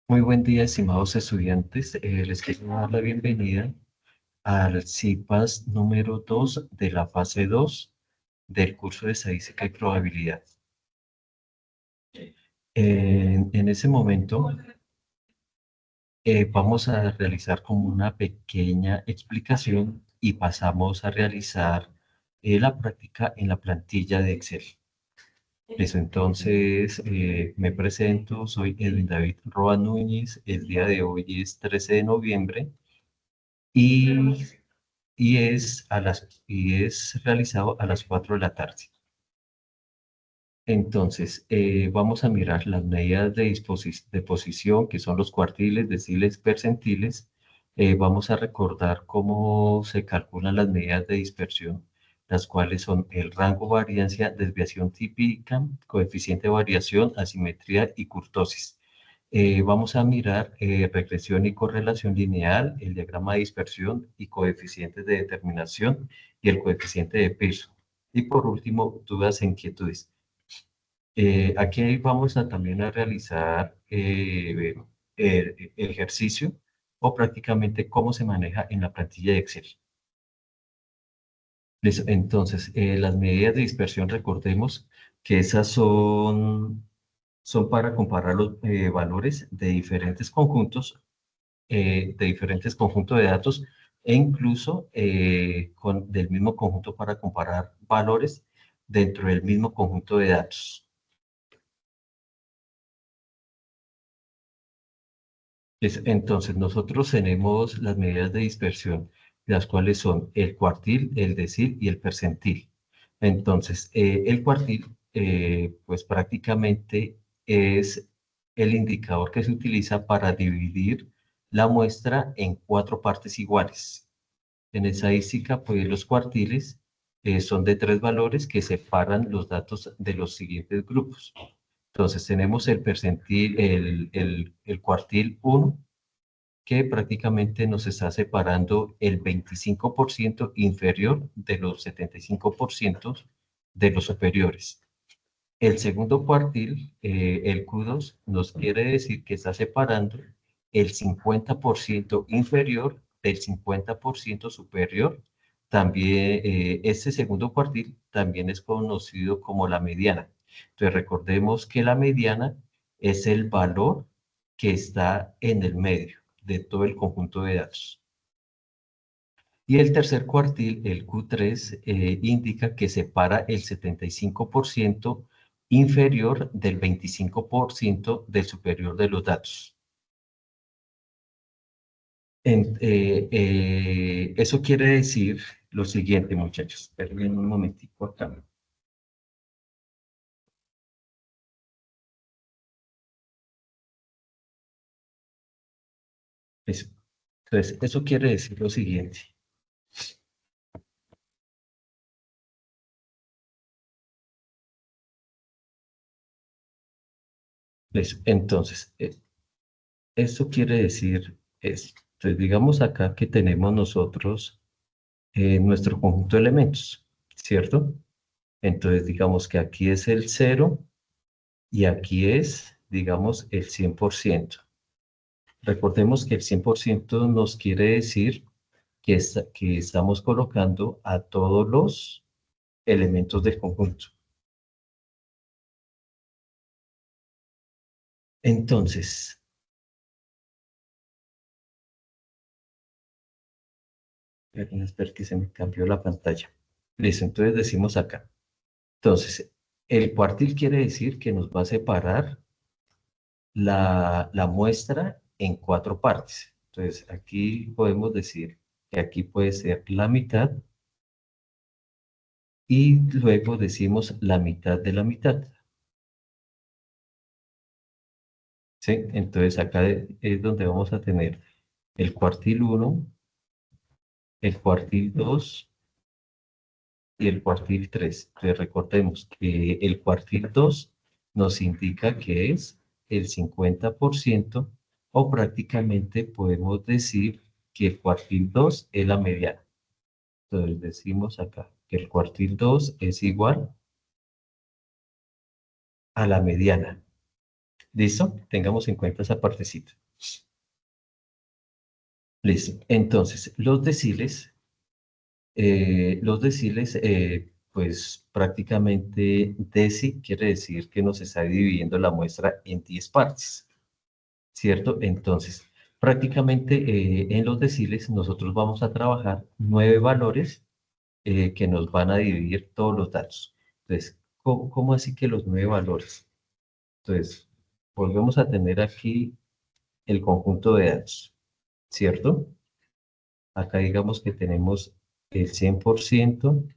Muy buen día, estimados estudiantes. Les quiero dar la bienvenida al CIPAS número 2 de la fase 2 del curso de Estadística y Probabilidad. En ese momento vamos a realizar como una pequeña explicación y pasamos a realizar la práctica en la plantilla de Excel. Entonces, me presento, soy Edwin David Roa Núñez. El día de hoy es 13 de noviembre y es realizado a las 4 de la tarde. Entonces, vamos a mirar las medidas de posición, que son los cuartiles, deciles, percentiles. Vamos a recordar cómo se calculan las medidas de dispersión, las cuales son el rango, variancia, desviación típica, coeficiente de variación, asimetría y kurtosis. Vamos a mirar regresión y correlación lineal, el diagrama de dispersión y coeficientes de determinación y el coeficiente de peso. Y por último, dudas e inquietudes. Aquí vamos a también a realizar el ejercicio o prácticamente cómo se maneja en la plantilla de Excel. Entonces, las medidas de dispersión, recordemos que esas son para comparar los valores de diferentes conjuntos de datos e incluso del mismo conjunto para comparar valores dentro del mismo conjunto de datos. Entonces, nosotros tenemos las medidas de dispersión, las cuales son el cuartil, el decil y el percentil. Entonces, el cuartil, pues prácticamente es el indicador que se utiliza para dividir la muestra en 4 partes iguales. En estadística, pues los cuartiles son de 3 valores que separan los datos de los siguientes grupos. Entonces, tenemos el percentil, el cuartil 1, que prácticamente nos está separando el 25% inferior de los 75% de los superiores. El segundo cuartil, el Q2, nos quiere decir que está separando el 50% inferior del 50% superior. También, este segundo cuartil también es conocido como la mediana. Entonces, recordemos que la mediana es el valor que está en el medio de todo el conjunto de datos. Y el tercer cuartil, el Q3, indica que separa el 75% inferior del 25% del superior de los datos. Eso quiere decir lo siguiente, muchachos. Esperen un momentico acá. Eso. Entonces, eso quiere decir lo siguiente. Entonces, eso quiere decir esto. Entonces, digamos acá que tenemos nosotros nuestro conjunto de elementos, ¿cierto? Entonces, digamos que aquí es el 0 y aquí es, digamos, el 100%. Recordemos que el 100% nos quiere decir que estamos colocando a todos los elementos del conjunto. Entonces, espera que se me cambió la pantalla. Listo, entonces decimos acá. Entonces, el cuartil quiere decir que nos va a separar la muestra en 4 partes. Entonces, aquí podemos decir que aquí puede ser la mitad y luego decimos la mitad de la mitad. ¿Sí? Entonces, acá es donde vamos a tener el cuartil 1, el cuartil 2 y el cuartil 3. Entonces, recordemos que el cuartil 2 nos indica que es el 50% o prácticamente podemos decir que el cuartil 2 es la mediana. Entonces decimos acá que el cuartil 2 es igual a la mediana. ¿Listo? Tengamos en cuenta esa partecita. Listo. Entonces, pues prácticamente deci quiere decir que nos está dividiendo la muestra en 10 partes, ¿cierto? Entonces, prácticamente en los deciles nosotros vamos a trabajar 9 valores que nos van a dividir todos los datos. Entonces, ¿cómo así que los 9 valores? Entonces, volvemos a tener aquí el conjunto de datos, ¿cierto? Acá digamos que tenemos el 100%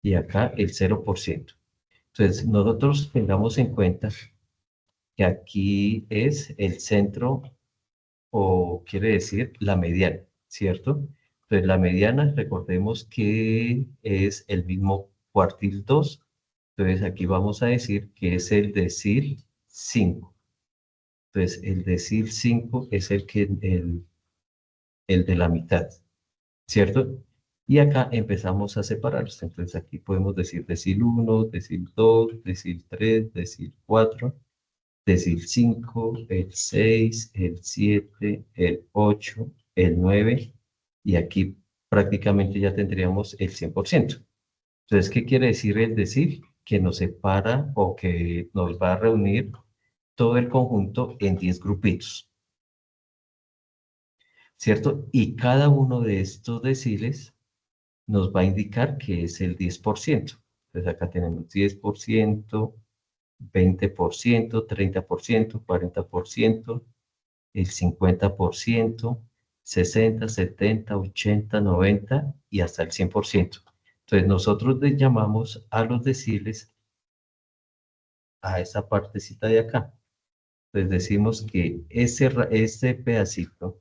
y acá el 0%. Entonces, nosotros tengamos en cuenta que aquí es el centro o quiere decir la mediana, ¿cierto? Entonces, la mediana, recordemos que es el mismo cuartil 2. Entonces, aquí vamos a decir que es el decil 5. Entonces, el decil 5 es el de la mitad, ¿cierto? Y acá empezamos a separarlos. Entonces, aquí podemos decir decil 1, decil 2, decil 3, decil 4, decil 5, el 6, el 7, el 8, el 9, y aquí prácticamente ya tendríamos el 100%. Entonces, ¿qué quiere decir el decil? Que nos separa o que nos va a reunir todo el conjunto en 10 grupitos, ¿cierto? Y cada uno de estos deciles nos va a indicar que es el 10%. Entonces, acá tenemos 10%, 20%, 30%, 40%, el 50%, 60, 70, 80, 90 y hasta el 100%. Entonces nosotros le llamamos a los deciles a esa partecita de acá. Entonces decimos que ese pedacito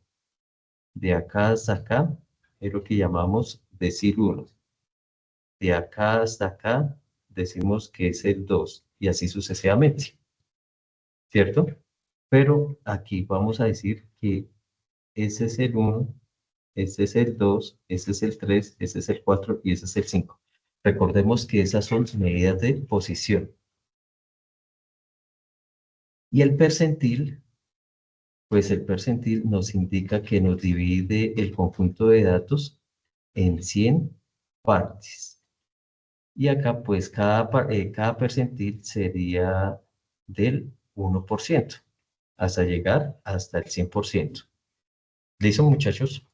de acá hasta acá es lo que llamamos decil 1. De acá hasta acá decimos que es el 2 y así sucesivamente, ¿cierto? Pero aquí vamos a decir que ese es el 1, ese es el 2, ese es el 3, ese es el 4 y ese es el 5. Recordemos que esas son medidas de posición. Y el percentil, pues el percentil nos indica que nos divide el conjunto de datos en 100 partes. Y acá, pues cada percentil sería del 1% hasta llegar hasta el 100%. ¿Listo, muchachos?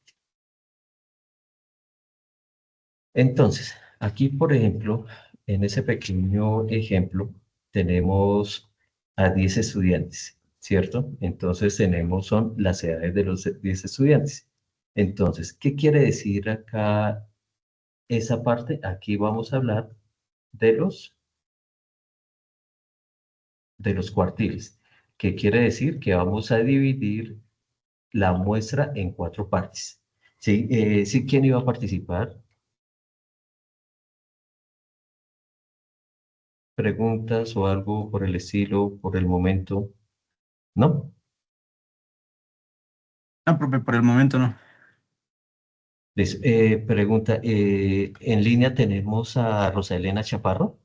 Entonces, aquí, por ejemplo, en ese pequeño ejemplo, tenemos a 10 estudiantes, ¿cierto? Entonces, son las edades de los 10 estudiantes. Entonces, ¿qué quiere decir acá esa parte? Aquí vamos a hablar de los cuartiles. ¿Qué quiere decir? Que vamos a dividir la muestra en 4 partes. ¿Sí? ¿Sí? ¿Quién iba a participar? ¿Preguntas o algo por el estilo, por el momento? ¿No? No, profe, por el momento no. Pregunta, ¿en línea tenemos a Rosa Elena Chaparro?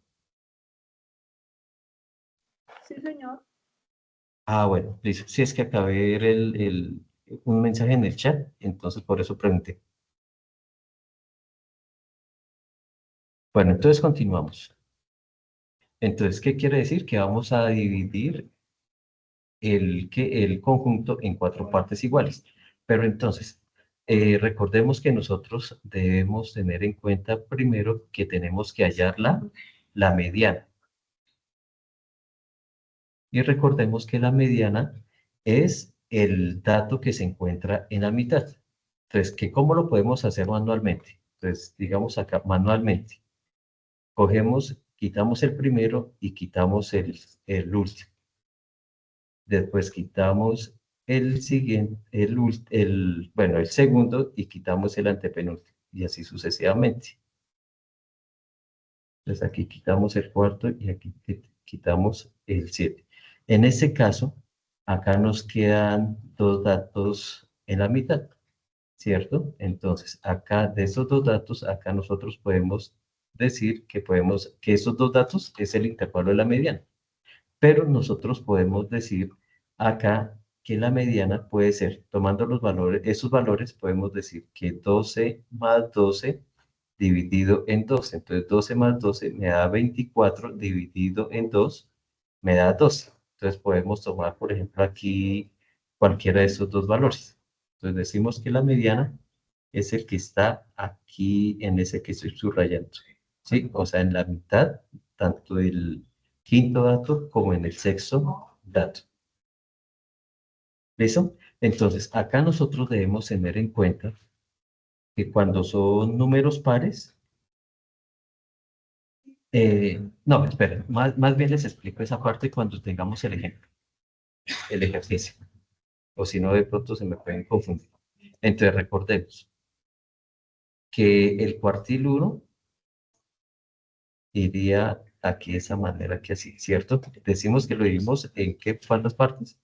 Sí, señor. Ah, bueno, listo. Si es que acabé de ver un mensaje en el chat, entonces por eso pregunté. Bueno, entonces continuamos. Entonces, ¿qué quiere decir? Que vamos a dividir el conjunto en 4 partes iguales. Pero entonces, recordemos que nosotros debemos tener en cuenta primero que tenemos que hallar la mediana. Y recordemos que la mediana es el dato que se encuentra en la mitad. Entonces, ¿cómo lo podemos hacer manualmente? Entonces, digamos acá, manualmente. Cogemos, quitamos el primero y quitamos el último. Después quitamos el siguiente, bueno, el segundo y quitamos el antepenúltimo. Y así sucesivamente. Entonces aquí quitamos el cuarto y aquí quitamos el 7. En este caso, acá nos quedan 2 datos en la mitad, ¿cierto? Entonces, acá de esos 2 datos, acá nosotros podemos decir que esos 2 datos es el intervalo de la mediana. Pero nosotros podemos decir acá que la mediana puede ser, tomando los valores, esos valores podemos decir que 12 más 12 dividido en 12. Entonces 12 más 12 me da 24 dividido en 2 me da 12. Entonces podemos tomar, por ejemplo, aquí cualquiera de esos dos valores. Entonces decimos que la mediana es el que está aquí en ese que estoy subrayando. ¿Sí? O sea, en la mitad, tanto el quinto dato como en el sexto dato. ¿Listo? Entonces, acá nosotros debemos tener en cuenta que cuando son números pares, no, espera, más bien les explico esa parte cuando tengamos el ejemplo, el ejercicio, o si no, de pronto se me pueden confundir. Entonces, recordemos que el cuartil 1 iría aquí de esa manera que así, ¿cierto? Decimos que lo dividimos en qué, ¿cuántas partes?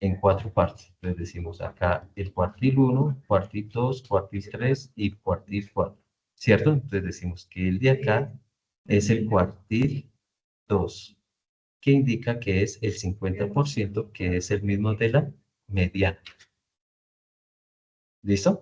En 4 partes. Entonces decimos acá el cuartil 1, cuartil 2, cuartil 3 y cuartil 4, ¿cierto? Entonces decimos que el de acá es el cuartil 2, que indica que es el 50%, que es el mismo de la mediana. ¿Listo?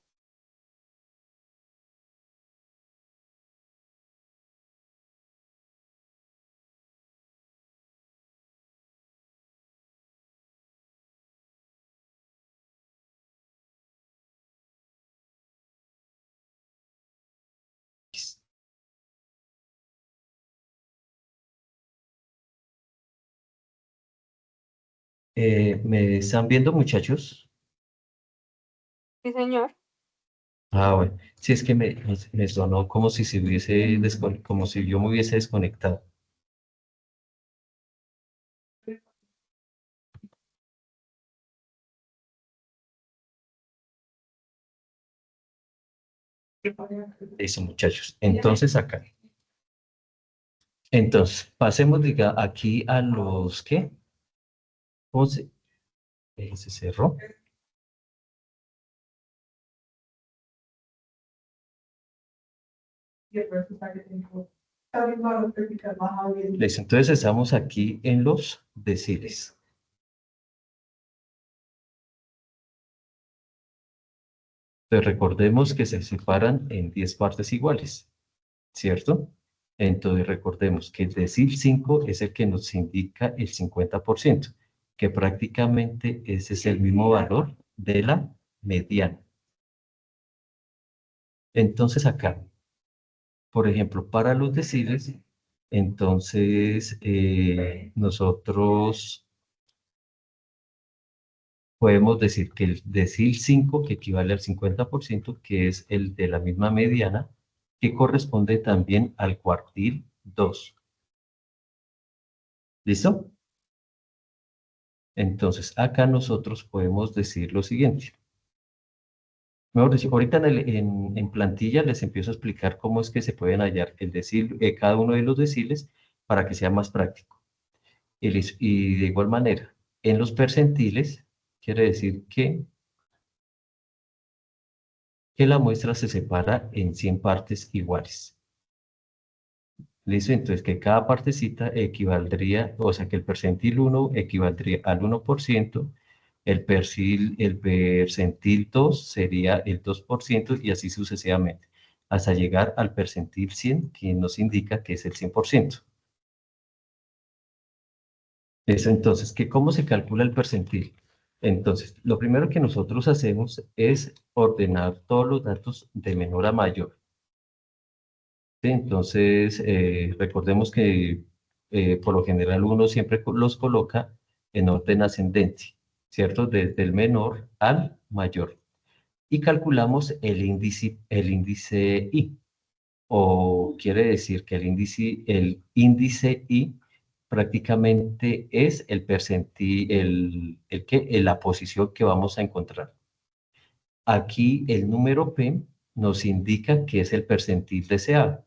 ¿Me están viendo, muchachos? Sí, señor. Ah, bueno. Sí, es que me sonó como si se hubiese como si yo me hubiese desconectado. Eso, muchachos. Entonces, acá. Entonces, pasemos, diga, aquí a los, ¿qué? ¿Cómo se cerró? Listo, entonces estamos aquí en los deciles. Entonces, recordemos que se separan en 10 partes iguales, ¿cierto? Entonces, recordemos que el decil 5 es el que nos indica el 50%, que prácticamente ese es el mismo valor de la mediana. Entonces, acá, por ejemplo, para los deciles, entonces nosotros podemos decir que el decil 5, que equivale al 50%, que es el de la misma mediana, que corresponde también al cuartil 2. ¿Listo? Entonces, acá nosotros podemos decir lo siguiente. Mejor dicho, ahorita en plantilla les empiezo a explicar cómo es que se pueden hallar el decil, cada uno de los deciles para que sea más práctico. Y de igual manera, en los percentiles, quiere decir que la muestra se separa en 100 partes iguales. ¿Listo? Entonces, que cada partecita equivaldría, o sea, que el percentil 1 equivaldría al 1%, el percentil 2 sería el 2% y así sucesivamente, hasta llegar al percentil 100, que nos indica que es el 100%. Eso, entonces, ¿cómo se calcula el percentil? Entonces, lo primero que nosotros hacemos es ordenar todos los datos de menor a mayor. ¿Sí? Entonces, recordemos que por lo general uno siempre los coloca en orden ascendente, ¿cierto? Desde el menor al mayor. Y calculamos el índice I, o quiere decir que el índice I prácticamente es el percentil, la posición que vamos a encontrar. Aquí el número P nos indica que es el percentil deseado.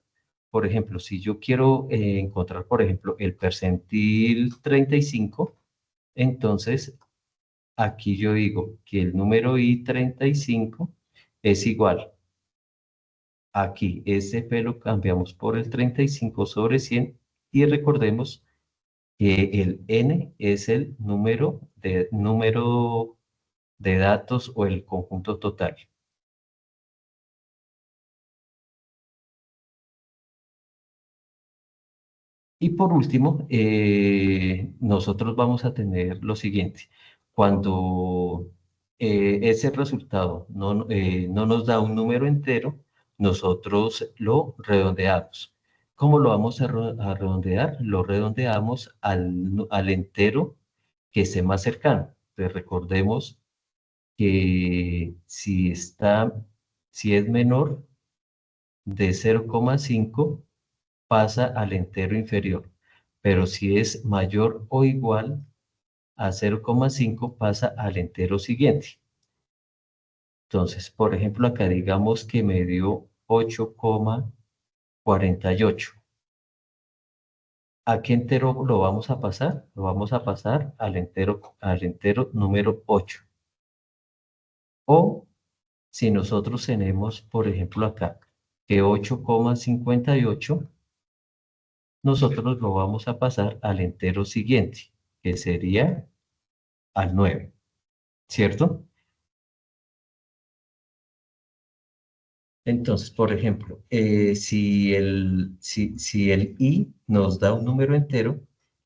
Por ejemplo, si yo quiero encontrar, por ejemplo, el percentil 35, entonces aquí yo digo que el número I 35 es igual. Aquí ese P lo cambiamos por el 35 sobre 100 y recordemos que el n es el número de datos o el conjunto total. Y por último, nosotros vamos a tener lo siguiente. Cuando ese resultado no nos da un número entero, nosotros lo redondeamos. ¿Cómo lo vamos a redondear? Lo redondeamos al entero que esté más cercano. Entonces recordemos que si es menor de 0,5 pasa al entero inferior, pero si es mayor o igual a 0,5 pasa al entero siguiente. Entonces, por ejemplo, acá digamos que me dio 8,48. ¿A qué entero lo vamos a pasar? Lo vamos a pasar al entero número 8. O si nosotros tenemos, por ejemplo, acá que 8,58, nosotros lo vamos a pasar al entero siguiente, que sería al 9, ¿cierto? Entonces, por ejemplo, si el i nos da un número entero,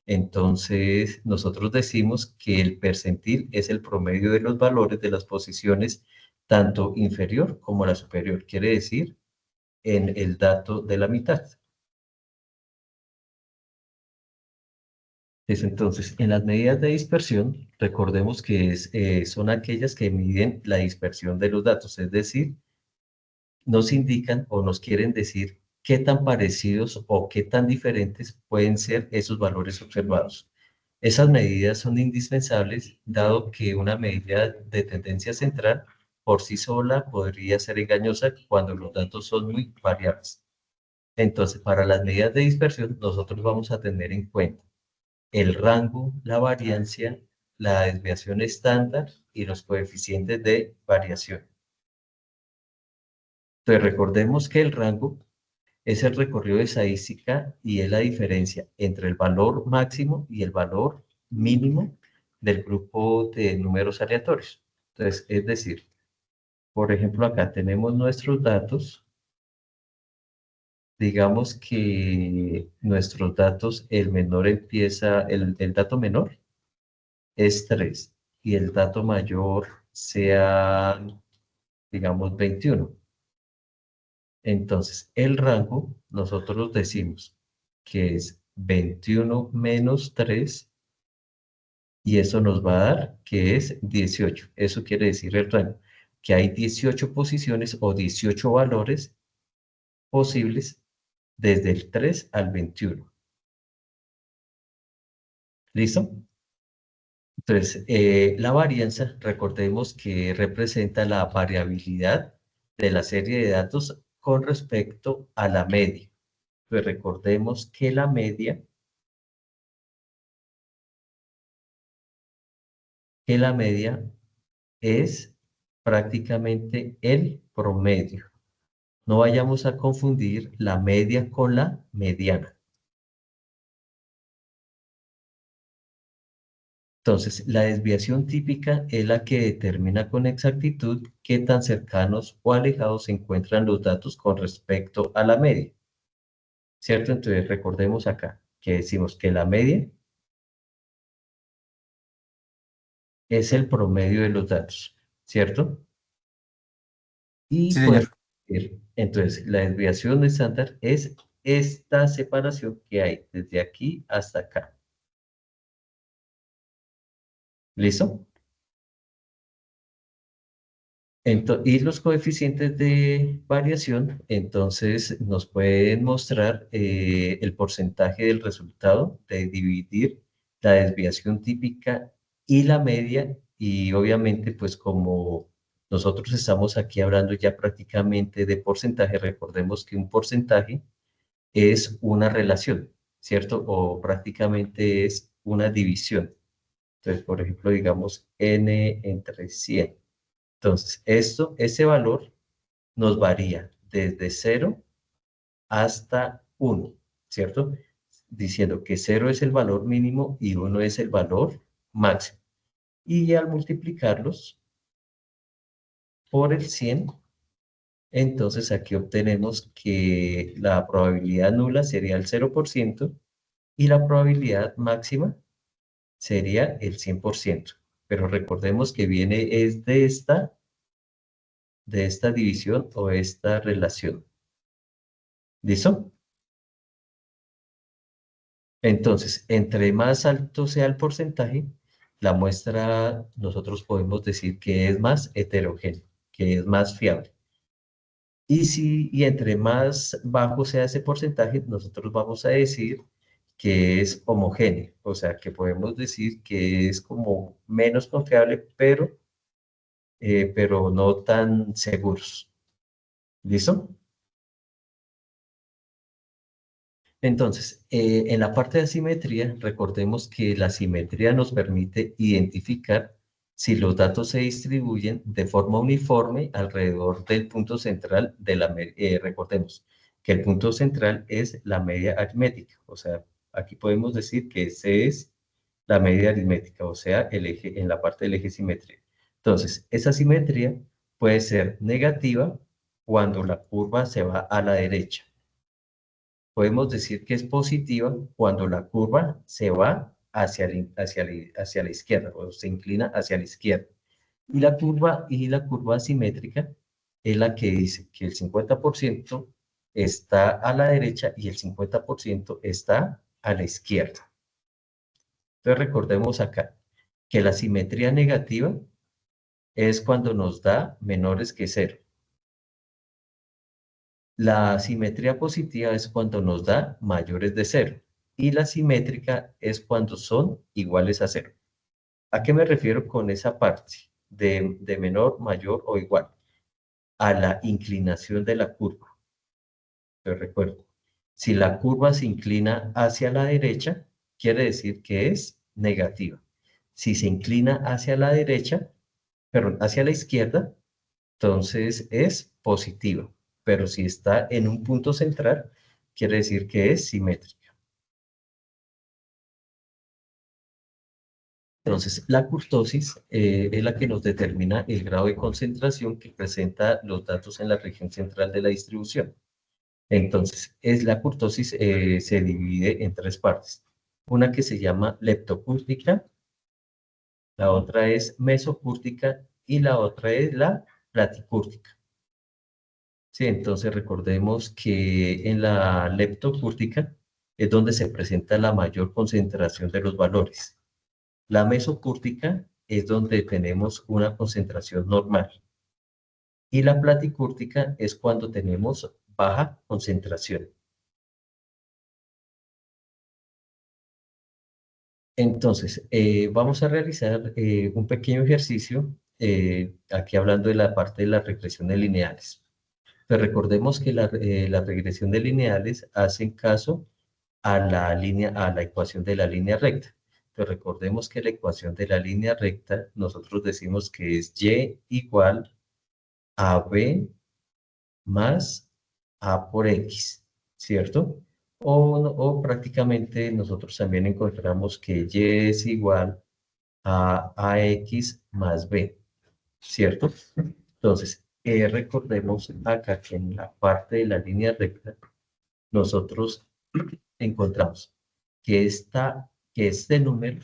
entonces nosotros decimos que el percentil es el promedio de los valores de las posiciones tanto inferior como la superior, quiere decir en el dato de la mitad. Entonces, en las medidas de dispersión, recordemos que son aquellas que miden la dispersión de los datos, es decir, nos indican o nos quieren decir qué tan parecidos o qué tan diferentes pueden ser esos valores observados. Esas medidas son indispensables, dado que una medida de tendencia central por sí sola podría ser engañosa cuando los datos son muy variables. Entonces, para las medidas de dispersión, nosotros vamos a tener en cuenta el rango, la variancia, la desviación estándar y los coeficientes de variación. Entonces, recordemos que el rango es el recorrido de estadística y es la diferencia entre el valor máximo y el valor mínimo del grupo de números aleatorios. Entonces, es decir, por ejemplo, acá tenemos nuestros datos. Digamos que nuestros datos, el dato menor es 3 y el dato mayor sea, digamos, 21. Entonces, el rango, nosotros decimos que es 21 menos 3 y eso nos va a dar que es 18. Eso quiere decir el rango, que hay 18 posiciones o 18 valores posibles desde el 3 al 21. ¿Listo? Entonces, la varianza, recordemos que representa la variabilidad de la serie de datos con respecto a la media. Pues recordemos que la media es prácticamente el promedio. No vayamos a confundir la media con la mediana. Entonces, la desviación típica es la que determina con exactitud qué tan cercanos o alejados se encuentran los datos con respecto a la media. ¿Cierto? Entonces, recordemos acá que decimos que la media es el promedio de los datos, ¿cierto? Y Sí, podemos señor. decir, entonces, la desviación estándar es esta separación que hay desde aquí hasta acá. ¿Listo? Y los coeficientes de variación, entonces, nos pueden mostrar el porcentaje del resultado de dividir la desviación típica y la media, y obviamente, pues como nosotros estamos aquí hablando ya prácticamente de porcentaje, recordemos que un porcentaje es una relación, ¿cierto? O prácticamente es una división. Entonces, por ejemplo, digamos n entre 100. Entonces, ese valor nos varía desde 0 hasta 1, ¿cierto? diciendo que 0 es el valor mínimo y 1 es el valor máximo. Y al multiplicarlos por el 100, entonces aquí obtenemos que la probabilidad nula sería el 0% y la probabilidad máxima sería el 100%. Pero recordemos que viene es de esta división o esta relación. ¿Listo? Entonces, entre más alto sea el porcentaje, la muestra nosotros podemos decir que es más heterogénea, que es más fiable. Y entre más bajo sea ese porcentaje, nosotros vamos a decir que es homogéneo, o sea, que podemos decir que es como menos confiable, pero no tan seguros. ¿Listo? Entonces, en la parte de asimetría, recordemos que la simetría nos permite identificar si los datos se distribuyen de forma uniforme alrededor del punto central de la media. Recordemos que el punto central es la media aritmética, o sea, aquí podemos decir que ese es la media aritmética, o sea, el eje, en la parte del eje simetría. Entonces, esa simetría puede ser negativa cuando la curva se va a la derecha. Podemos decir que es positiva cuando la curva se va hacia la izquierda o se inclina hacia la izquierda. Y la curva asimétrica es la que dice que el 50% está a la derecha y el 50% está a la izquierda. Entonces recordemos acá que la simetría negativa es cuando nos da menores que 0. La simetría positiva es cuando nos da mayores de 0 y la simétrica es cuando son iguales a 0. ¿A qué me refiero con esa parte de menor, mayor o igual? A la inclinación de la curva. Te recuerdo, si la curva se inclina hacia la derecha, quiere decir que es negativa. Si se inclina hacia la derecha, perdón, hacia la izquierda, entonces es positiva. Pero si está en un punto central, quiere decir que es simétrica. Entonces, la kurtosis es la que nos determina el grado de concentración que presenta los datos en la región central de la distribución. Entonces, la kurtosis se divide en 3 partes. Una que se llama leptocúrtica, la otra es mesocúrtica y la otra es la platicúrtica. Sí, entonces recordemos que en la leptocúrtica es donde se presenta la mayor concentración de los valores. La mesocúrtica es donde tenemos una concentración normal. Y la platicúrtica es cuando tenemos baja concentración. Entonces, vamos a realizar un pequeño ejercicio, aquí hablando de la parte de las regresiones lineales. Pues recordemos que las regresiones lineales hacen caso a la ecuación de la línea recta. Pero recordemos que la ecuación de la línea recta, nosotros decimos que es y igual a b más a por x, ¿cierto? O prácticamente nosotros también encontramos que y es igual a ax más b, ¿cierto? Entonces, recordemos acá que en la parte de la línea recta, nosotros encontramos que este número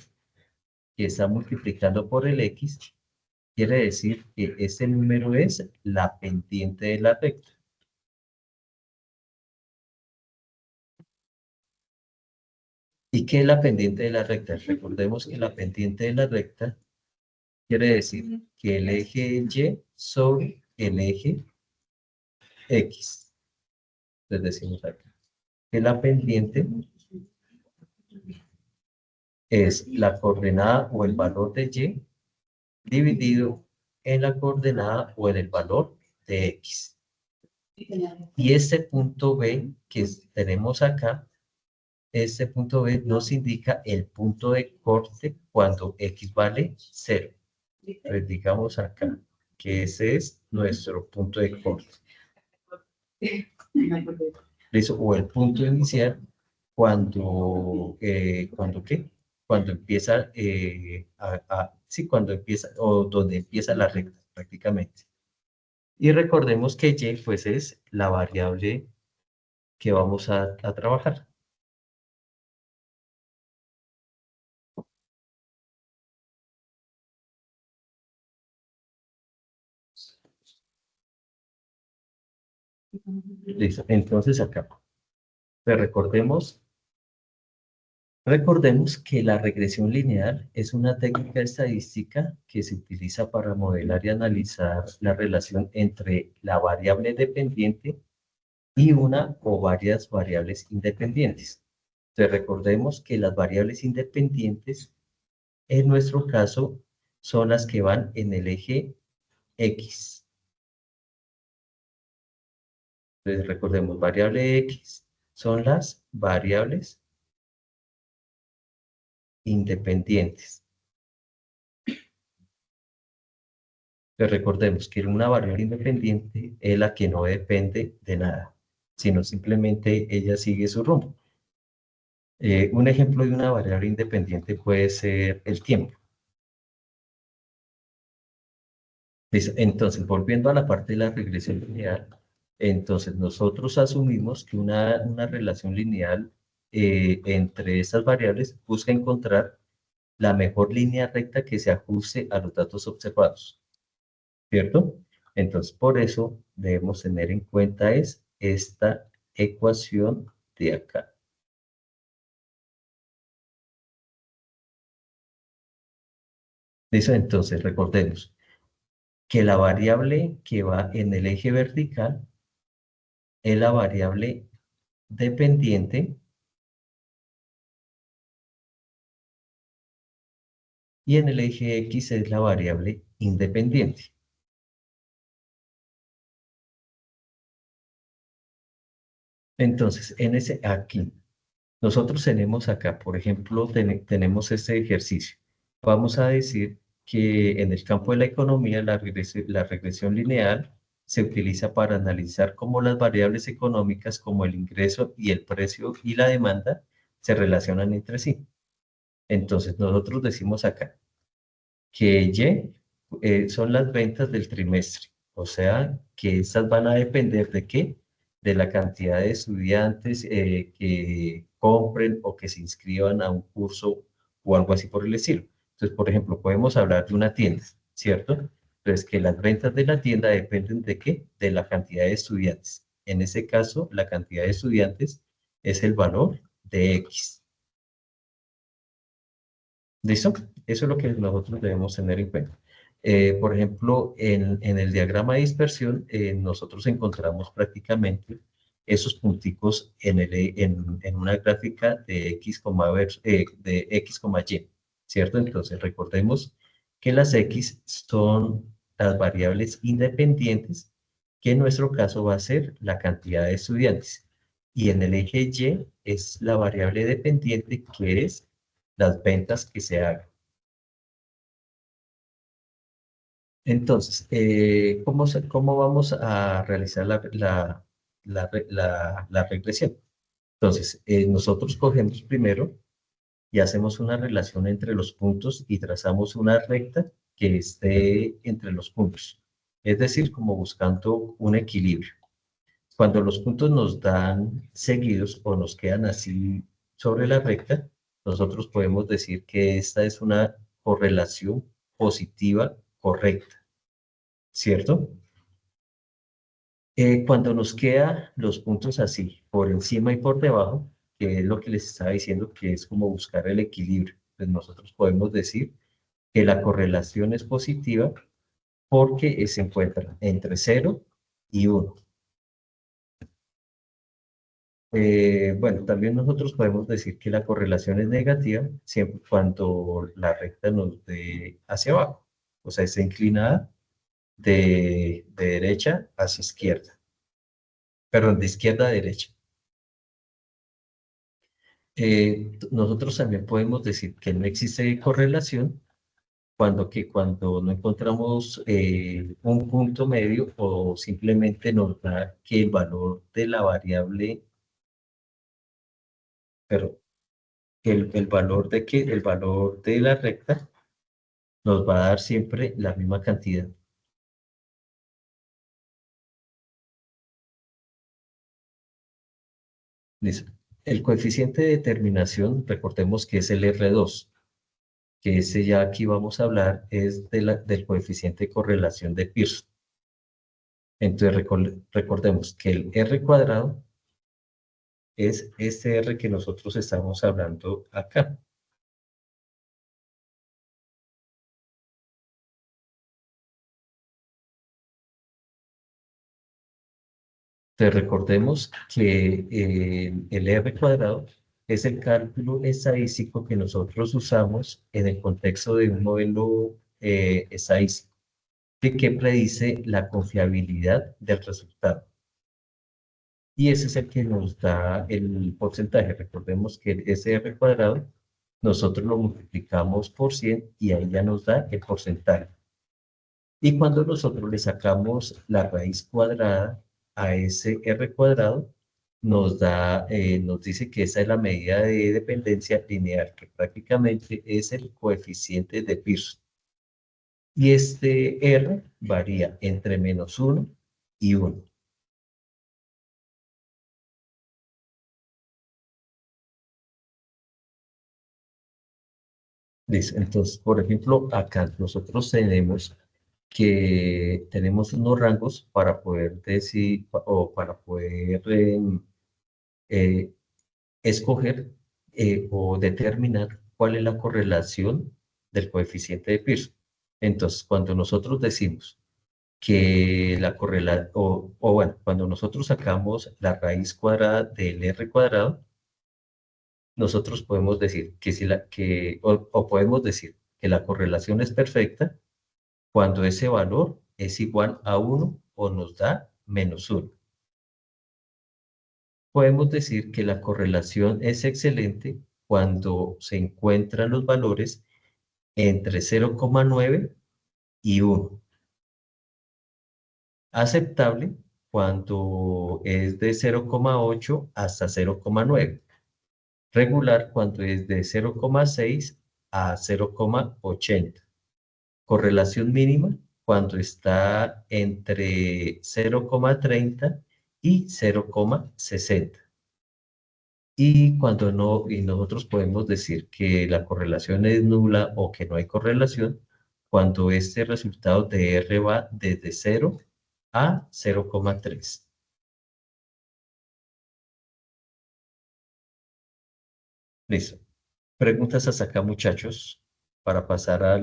que está multiplicando por el x, quiere decir que este número es la pendiente de la recta. ¿Y qué es la pendiente de la recta? Recordemos que la pendiente de la recta quiere decir que el eje y sobre el eje x. Entonces decimos acá que la pendiente es la coordenada o el valor de y dividido en la coordenada o en el valor de x. Y este punto B que tenemos acá, este punto B nos indica el punto de corte cuando x vale 0. Entonces digamos acá que ese es nuestro punto de corte. ¿Listo? O el punto inicial ¿cuándo qué? Cuando empieza, sí, cuando empieza, o donde empieza la recta, prácticamente. Y recordemos que y, pues, es la variable que vamos a trabajar. Listo. Entonces acá, pues recordemos que la regresión lineal es una técnica estadística que se utiliza para modelar y analizar la relación entre la variable dependiente y una o varias variables independientes. Entonces recordemos que las variables independientes, en nuestro caso, son las que van en el eje X. Entonces recordemos, variable X son las variables independientes. Pero recordemos que una variable independiente es la que no depende de nada, sino simplemente ella sigue su rumbo. Un ejemplo de una variable independiente puede ser el tiempo. Entonces, volviendo a la parte de la regresión lineal, entonces nosotros asumimos que una relación lineal entre estas variables busca encontrar la mejor línea recta que se ajuste a los datos observados, ¿cierto? Entonces, por eso debemos tener en cuenta es esta ecuación de acá. Listo, entonces recordemos que la variable que va en el eje vertical es la variable dependiente y en el eje X es la variable independiente. Entonces, aquí, nosotros tenemos acá, por ejemplo, tenemos este ejercicio. Vamos a decir que en el campo de la economía la regresión lineal se utiliza para analizar cómo las variables económicas como el ingreso y el precio y la demanda se relacionan entre sí. Entonces, nosotros decimos acá que Y son las ventas del trimestre, o sea, que estas van a depender de qué, de la cantidad de estudiantes que compren o que se inscriban a un curso o algo así por el estilo. Entonces, por ejemplo, podemos hablar de una tienda, ¿cierto? Entonces, que las ventas de la tienda dependen de qué, de la cantidad de estudiantes. En ese caso, la cantidad de estudiantes es el valor de X. ¿Listo? Eso es lo que nosotros debemos tener en cuenta. Por ejemplo, en el diagrama de dispersión, nosotros encontramos prácticamente esos punticos en una gráfica de de X, Y, ¿cierto? Entonces, recordemos que las X son las variables independientes, que en nuestro caso va a ser la cantidad de estudiantes. Y en el eje Y es la variable dependiente, que es las ventas que se hagan. Entonces, ¿cómo vamos a realizar la regresión? Entonces, nosotros cogemos primero y hacemos una relación entre los puntos y trazamos una recta que esté entre los puntos. Es decir, como buscando un equilibrio. Cuando los puntos nos dan seguidos o nos quedan así sobre la recta, nosotros podemos decir que esta es una correlación positiva correcta, ¿cierto? Cuando nos quedan los puntos así, por encima y por debajo, que es lo que les estaba diciendo, que es como buscar el equilibrio, pues nosotros podemos decir que la correlación es positiva porque se encuentra entre 0 y 1. Bueno, también nosotros podemos decir que la correlación es negativa siempre cuando la recta nos dé hacia abajo, o sea, está inclinada de derecha hacia izquierda, perdón, de izquierda a derecha. Nosotros también podemos decir que no existe correlación cuando no encontramos un punto medio o simplemente nos da que el valor de la variable pero el valor el valor de la recta nos va a dar siempre la misma cantidad. Listo. El coeficiente de determinación, recordemos que es el R2, que ese ya aquí vamos a hablar, es del coeficiente de correlación de Pearson. Entonces recordemos que el R cuadrado es este R que nosotros estamos hablando acá. Entonces recordemos que el R cuadrado es el cálculo estadístico que nosotros usamos en el contexto de un modelo estadístico que predice la confiabilidad del resultado. Y ese es el que nos da el porcentaje. Recordemos que ese R cuadrado nosotros lo multiplicamos por 100 y ahí ya nos da el porcentaje. Y cuando nosotros le sacamos la raíz cuadrada a ese R cuadrado, nos dice que esa es la medida de dependencia lineal, que prácticamente es el coeficiente de Pearson. Y este R varía entre -1 y 1. Listo. Entonces, por ejemplo, acá nosotros tenemos unos rangos para poder decir o para poder eh, escoger o determinar cuál es la correlación del coeficiente de Pearson. Entonces, cuando nosotros decimos que la correlación, o bueno, cuando nosotros sacamos la raíz cuadrada del R cuadrado, nosotros podemos decir que si o podemos decir que la correlación es perfecta cuando ese valor es igual a 1 o nos da -1. Podemos decir que la correlación es excelente cuando se encuentran los valores entre 0,9 y 1. Aceptable cuando es de 0,8 hasta 0,9. Regular cuando es de 0,6 a 0,80. Correlación mínima cuando está entre 0,30 y 0,60. Y cuando no, y nosotros podemos decir que la correlación es nula o que no hay correlación, cuando este resultado de R va desde 0 a 0,3. Listo. Preguntas hasta acá, muchachos, para pasar a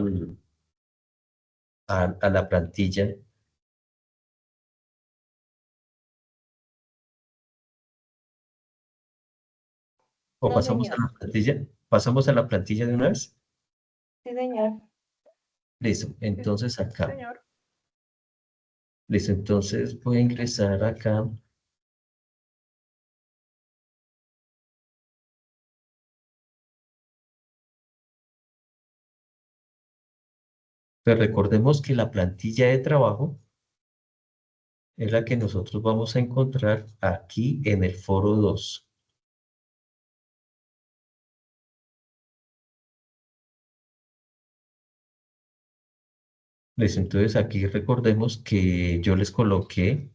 la plantilla. ¿O No, pasamos a señor. la plantilla? ¿Pasamos a la plantilla de una vez? Sí, señor. Listo. Entonces Sí, acá. señor. Listo. Entonces voy a ingresar acá. Pero recordemos que la plantilla de trabajo es la que nosotros vamos a encontrar aquí en el foro 2. Listo. Entonces aquí recordemos que yo les coloqué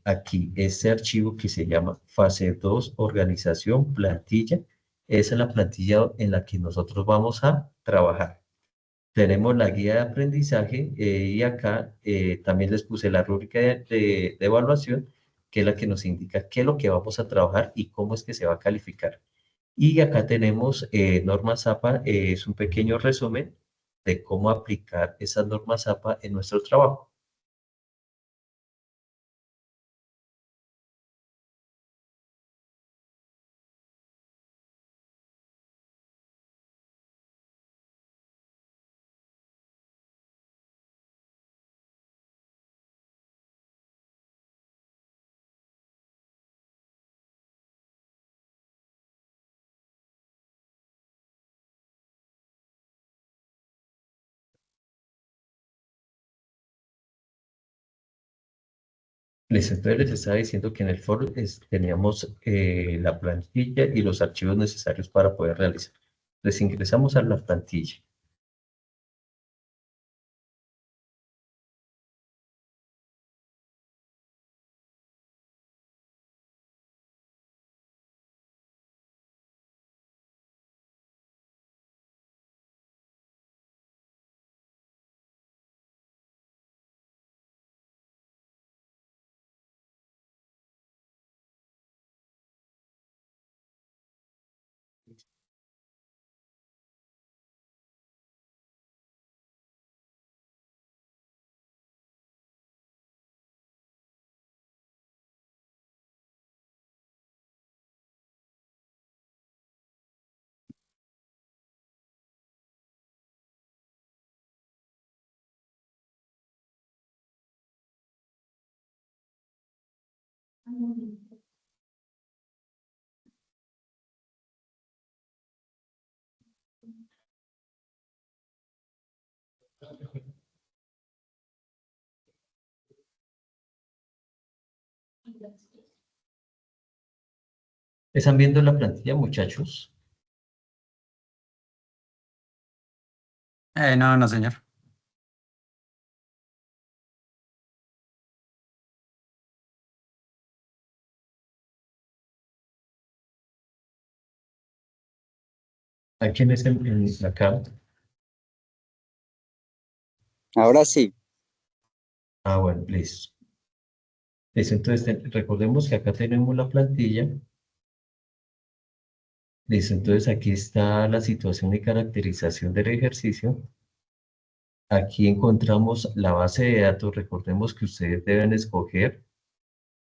aquí este archivo que se llama fase 2 organización plantilla. Esa es la plantilla en la que nosotros vamos a trabajar. Tenemos la guía de aprendizaje y acá también les puse la rúbrica de evaluación, que es la que nos indica qué es lo que vamos a trabajar y cómo es que se va a calificar. Y acá tenemos normas APA, es un pequeño resumen de cómo aplicar esas normas APA en nuestro trabajo. Entonces les estaba diciendo que en el foro teníamos la plantilla y los archivos necesarios para poder realizar. Les ingresamos a la plantilla. ¿Están viendo la plantilla, muchachos? No, no, señor. ¿A quién es acá? Ahora sí, Ah, bueno, listo. Listo, entonces recordemos que acá tenemos la plantilla. Listo, entonces aquí está la situación y caracterización del ejercicio. Aquí encontramos la base de datos. Recordemos que ustedes deben escoger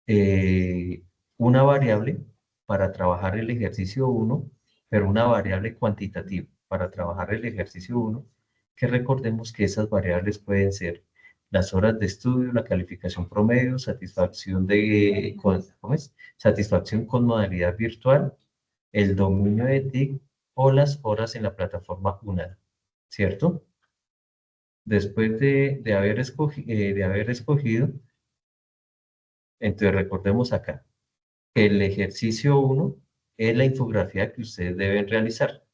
eh, una variable para trabajar el ejercicio uno, pero una variable cuantitativa para trabajar el ejercicio uno, que recordemos que esas variables pueden ser las horas de estudio, la calificación promedio, ¿cómo es? Satisfacción con modalidad virtual, el dominio de TIC o las horas en la plataforma UNAD, ¿cierto? Después de haber escogido, entonces recordemos acá, el ejercicio uno es la infografía que ustedes deben realizar,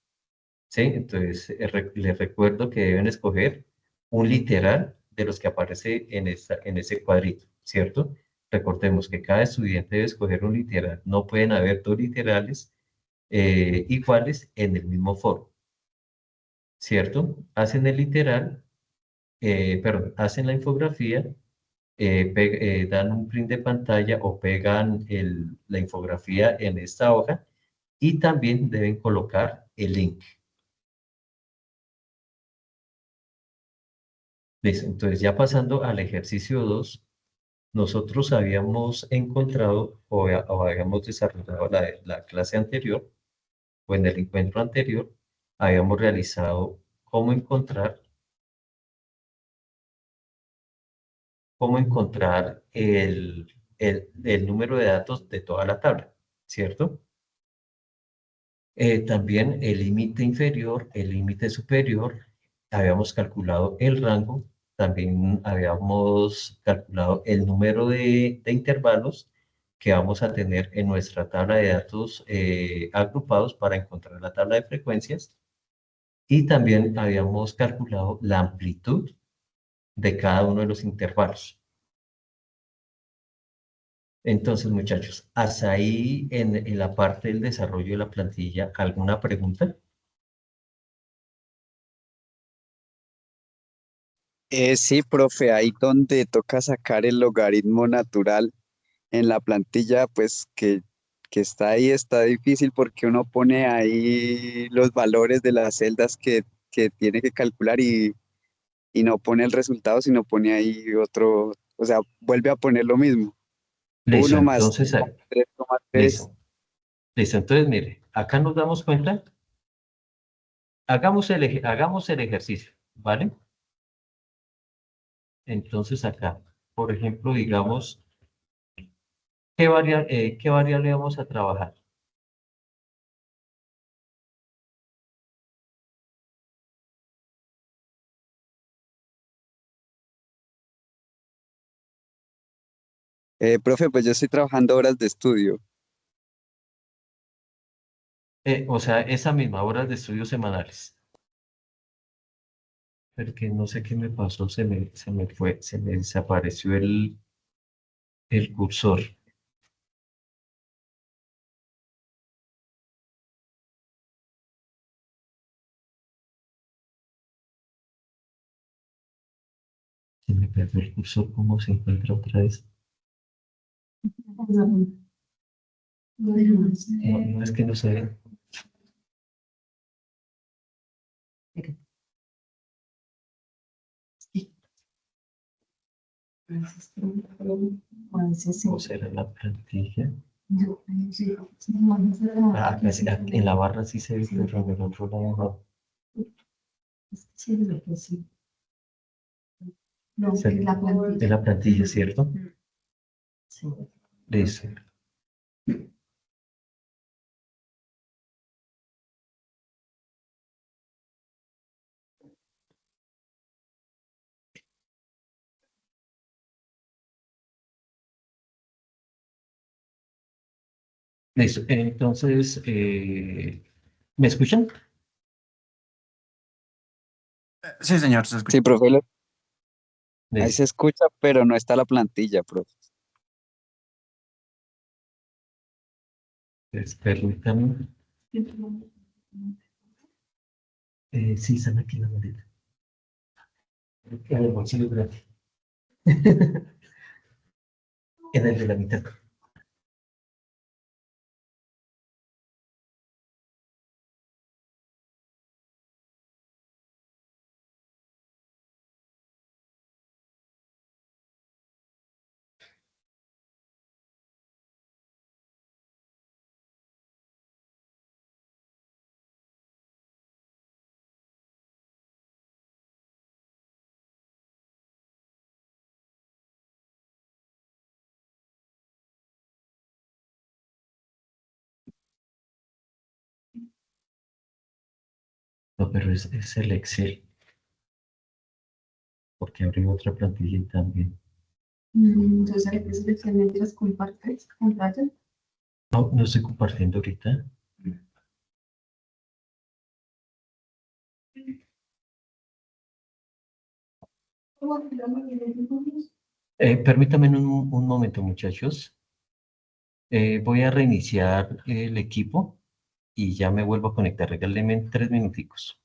¿sí? Entonces, les recuerdo que deben escoger un literal de los que aparece en ese cuadrito, ¿cierto? Recordemos que cada estudiante debe escoger un literal. No pueden haber dos literales iguales en el mismo foro, ¿cierto? Hacen el literal, perdón, hacen la infografía, dan un print de pantalla o pegan la infografía en esta hoja y también deben colocar el link. Listo, entonces, ya pasando al ejercicio 2, nosotros habíamos encontrado o habíamos desarrollado la clase anterior o en el encuentro anterior, habíamos realizado cómo encontrar el número de datos de toda la tabla, ¿cierto? También el límite inferior, el límite superior, habíamos calculado el rango, también habíamos calculado el número de intervalos que vamos a tener en nuestra tabla de datos agrupados para encontrar la tabla de frecuencias y también habíamos calculado la amplitud de cada uno de los intervalos. Entonces, muchachos, hasta ahí en la parte del desarrollo de la plantilla, ¿alguna pregunta? sí, profe, ahí donde toca sacar el logaritmo natural en la plantilla, pues que está ahí, está difícil porque uno pone ahí los valores de las celdas que tiene que calcular y no pone el resultado, sino pone ahí otro, o sea, vuelve a poner lo mismo. Listo, 1 más entonces, 3,3. listo. Listo, entonces mire, acá nos damos cuenta, hagamos el ejercicio, ¿vale? Entonces acá, por ejemplo, digamos, ¿qué variable vamos a trabajar? Profe, pues yo estoy trabajando horas de estudio. O sea, esa misma horas de estudios semanales. Porque no sé qué me pasó, se me fue, se me desapareció el cursor. Se me perdió el cursor, ¿cómo se encuentra otra vez? No, no es que no se ve. ¿O será la plantilla? Ah, en la barra sí se ve, pero en el otro lado no. No, Se- es la plantilla. Es la plantilla, ¿cierto? Sí. Listo. Listo. Entonces, ¿me escuchan? Sí, señor, se escucha. Sí, profe, ahí se Listo. escucha, pero no está la plantilla, profe. Entonces, permítame. Sí, están aquí en la maleta. En el bolsillo grande. En el de la mitad. No, pero es el Excel, porque abrí otra plantilla y también. Entonces hay que seleccionar las compartes, pantalla. No, no estoy compartiendo ahorita. Permítame un momento, muchachos. Voy a reiniciar el equipo y ya me vuelvo a conectar. Regálenme 3 minuticos.